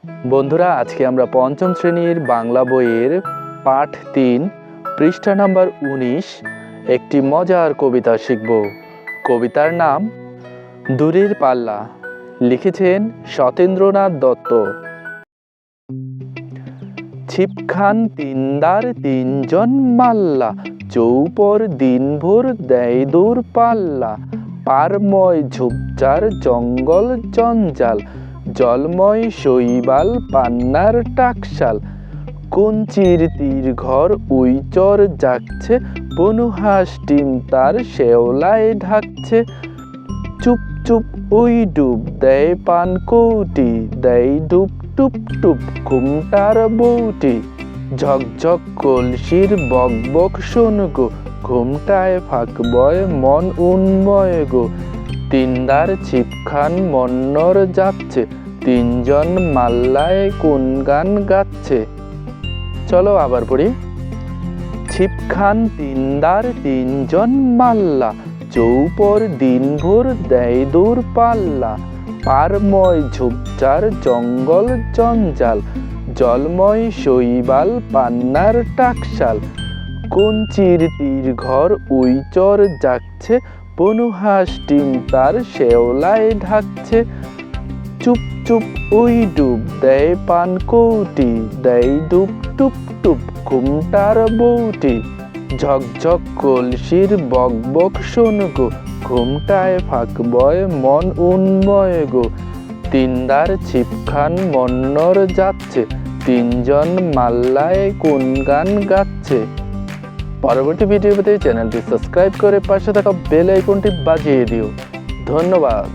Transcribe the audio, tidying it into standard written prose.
বন্ধুরা, আজকে আমরা পঞ্চম শ্রেণীর বাংলা বইয়ের পাঠ ৩ পৃষ্ঠা নাম্বার ১৯ একটি মজার কবিতা শিখব। কবিতার নাম দূরের পাল্লা, লিখেছেন সতেন্দ্রনাথ দত্ত। ছিপখান তিনদার তিনজন মাল্লা, চৌপর দিনভর দেয় দূর পাল্লা। পারময় ঝোপঝাড় জঙ্গল জঞ্জাল, জলময় শৈবাল পান্নার টাকশাল। কঞ্চির তীর ঘর উইচর জাগছে, বনুহাস ডিম তার শেওলায় ঢাকছে। চুপ চুপ ওই ডুব দেয় পান কৌটি, দেয় ডুব টুপ টুপ ঘুমটার বউটি। ঝকঝক কলসির বক বক শোন গো, ঘুমটায় ফাঁক বয় মন উন্ময় গো। তিনদার ছিপখান মন্নর যাচ্ছে, তিনজন মাল্লায় কোন গান গাচ্ছে। চলো আবার পড়ি। ছিপখান তিনদার তিনজন মাল্লা, চৌপর দিনভর দেয় দূর পাল্লা। পারময় ঝোপঝাড় জঙ্গল জঞ্জাল, জলময় শৈবাল পান্নার টাকশাল। কঞ্চির তীর ঘর উইচর জাগছে, বনুহাস ডিম তার শেওলায় ঢাকছে। চুপ চুপ ওই ডুব দেয় পান কৌটি, দেয় ডুব টুপ টুপ ঘুমটার বউটি। ঝকঝক কলসির বক বক শোন গো, ঘুমটায় ফাঁক বয় মন উন্ময় গো। তিনদার ছিপখান মন্নর যাচ্ছে, তিনজন মাল্লায় কোন গান গাচ্ছে। পরবর্তী ভিডিও পেতে চ্যানেলটি সাবস্ক্রাইব করে পাশে থাকা বেল আইকনটি বাজিয়ে দিও। ধন্যবাদ।